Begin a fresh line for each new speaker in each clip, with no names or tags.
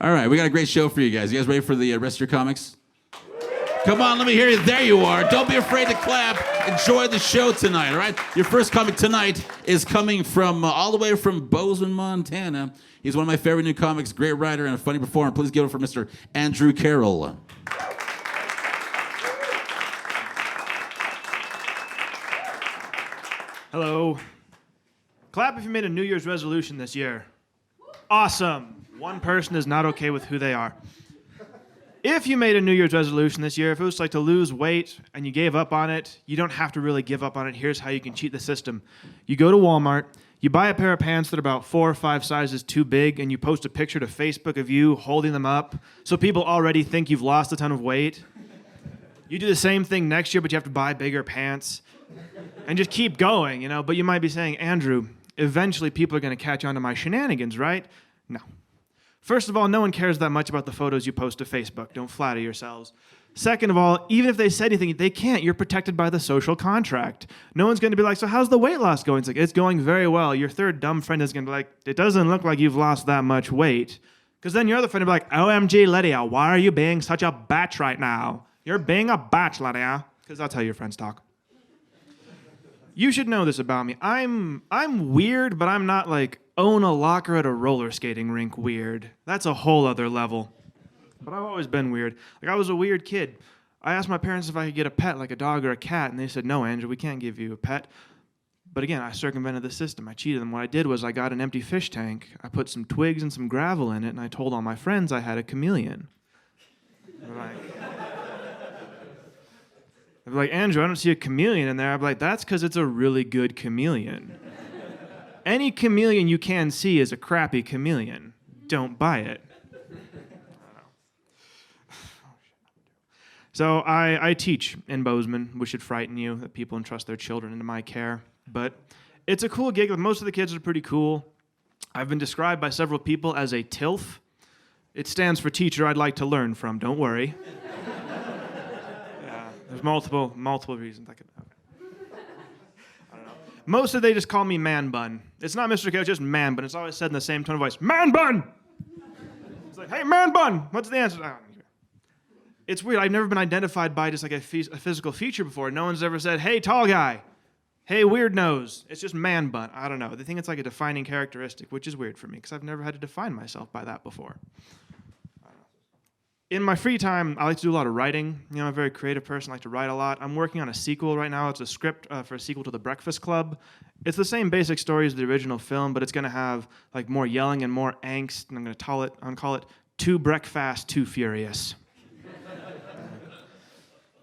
All right, we got a great show for you guys. You guys ready for the rest of your comics? Come on, let me hear you. There you are. Don't be afraid to clap. Enjoy the show tonight, all right? Your first comic tonight is coming from all the way from Boise, Montana. He's one of my favorite new comics, great writer and a funny performer. Please give it for Mr. Andrew Carroll.
Hello. Clap if you made a New Year's resolution this year. Awesome. One person is not okay with who they are. If you made a New Year's resolution this year, if it was like to lose weight and you gave up on it, you don't have to really give up on it. Here's how you can cheat the system. You go to Walmart, you buy a pair of pants that are about 4 or 5 sizes too big, and you post a picture to Facebook of you holding them up so people already think you've lost a ton of weight. You do the same thing next year, but you have to buy bigger pants. And just keep going, But you might be saying, Andrew, eventually people are going to catch on to my shenanigans, right? No. First of all, no one cares that much about the photos you post to Facebook. Don't flatter yourselves. Second of all, even if they said anything, they can't. You're protected by the social contract. No one's going to be like, so how's the weight loss going? It's like, it's going very well. Your third dumb friend is going to be like, it doesn't look like you've lost that much weight. Because then your other friend will be like, OMG, Lydia, why are you being such a batch right now? You're being a batch, Lydia. Because that's how your friends talk. You should know this about me. I'm weird, but I'm not like own a locker at a roller skating rink weird. That's a whole other level. But I've always been weird. Like I was a weird kid. I asked my parents if I could get a pet, like a dog or a cat, and they said, no, Andrew, we can't give you a pet. But again, I circumvented the system. I cheated them. What I did was I got an empty fish tank. I put some twigs and some gravel in it, and I told all my friends I had a chameleon. I'd be like, Andrew, I don't see a chameleon in there. I'd be like, that's because it's a really good chameleon. Any chameleon you can see is a crappy chameleon. Don't buy it. So I teach in Bozeman, which should frighten you, that people entrust their children into my care. But it's a cool gig. Most of the kids are pretty cool. I've been described by several people as a TILF. It stands for teacher I'd like to learn from, don't worry. There's multiple reasons I could. I don't know. Mostly they just call me Man Bun. It's not Mr. K, it's just Man Bun. It's always said in the same tone of voice, Man Bun! It's like, hey, Man Bun! What's the answer? It's weird. I've never been identified by just like a physical feature before. No one's ever said, hey, tall guy. Hey, weird nose. It's just Man Bun. I don't know. They think it's like a defining characteristic, which is weird for me because I've never had to define myself by that before. In my free time, I like to do a lot of writing. I'm a very creative person. I like to write a lot. I'm working on a sequel right now. It's a script for a sequel to The Breakfast Club. It's the same basic story as the original film, but it's going to have like more yelling and more angst. And I'm going to call it Too Breakfast, Too Furious.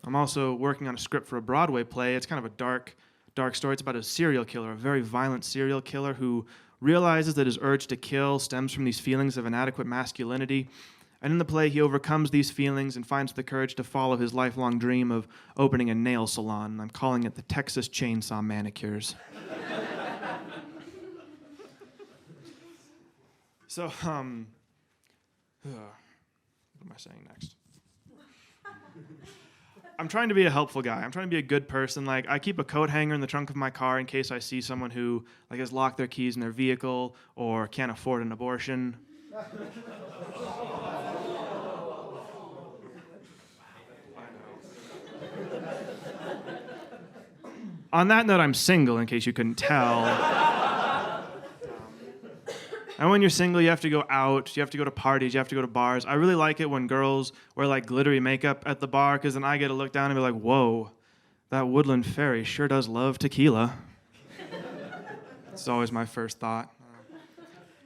I'm also working on a script for a Broadway play. It's kind of a dark story. It's about a serial killer, a very violent serial killer who realizes that his urge to kill stems from these feelings of inadequate masculinity. And in the play, he overcomes these feelings and finds the courage to follow his lifelong dream of opening a nail salon. I'm calling it the Texas Chainsaw Manicures. So, what am I saying next? I'm trying to be a helpful guy. I'm trying to be a good person. Like, I keep a coat hanger in the trunk of my car in case I see someone who like has locked their keys in their vehicle or can't afford an abortion. On that note, I'm single, in case you couldn't tell. And when you're single, you have to go out, you have to go to parties, you have to go to bars. I really like it when girls wear like glittery makeup at the bar, because then I get to look down and be like, whoa, that woodland fairy sure does love tequila. It's always my first thought.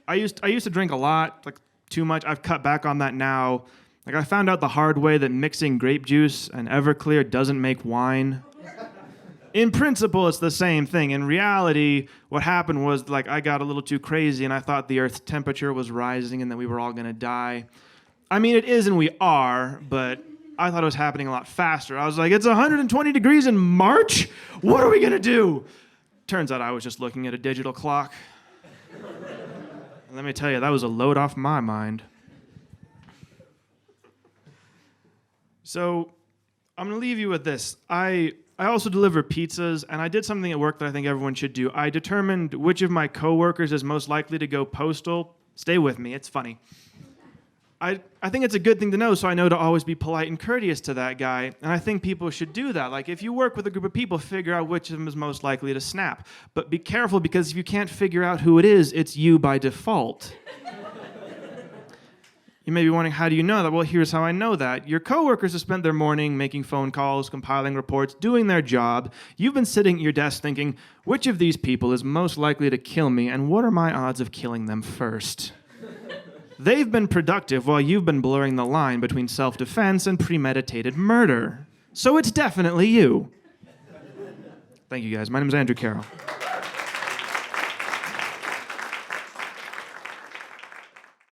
I used to drink a lot, like too much. I've cut back on that now. Like I found out the hard way that mixing grape juice and Everclear doesn't make wine. In principle, it's the same thing. In reality, what happened was like I got a little too crazy and I thought the Earth's temperature was rising and that we were all going to die. I mean, it is and we are, but I thought it was happening a lot faster. I was like, it's 120 degrees in March? What are we going to do? Turns out I was just looking at a digital clock. And let me tell you, that was a load off my mind. So I'm going to leave you with this. I also deliver pizzas, and I did something at work that I think everyone should do. I determined which of my coworkers is most likely to go postal. Stay with me, it's funny. I think it's a good thing to know, so I know to always be polite and courteous to that guy. And I think people should do that. Like, if you work with a group of people, figure out which of them is most likely to snap. But be careful, because if you can't figure out who it is, it's you by default. You may be wondering, how do you know that? Well, here's how I know that. Your coworkers have spent their morning making phone calls, compiling reports, doing their job. You've been sitting at your desk thinking, which of these people is most likely to kill me, and what are my odds of killing them first? They've been productive while you've been blurring the line between self-defense and premeditated murder. So it's definitely you. Thank you, guys. My name is Andrew Carroll.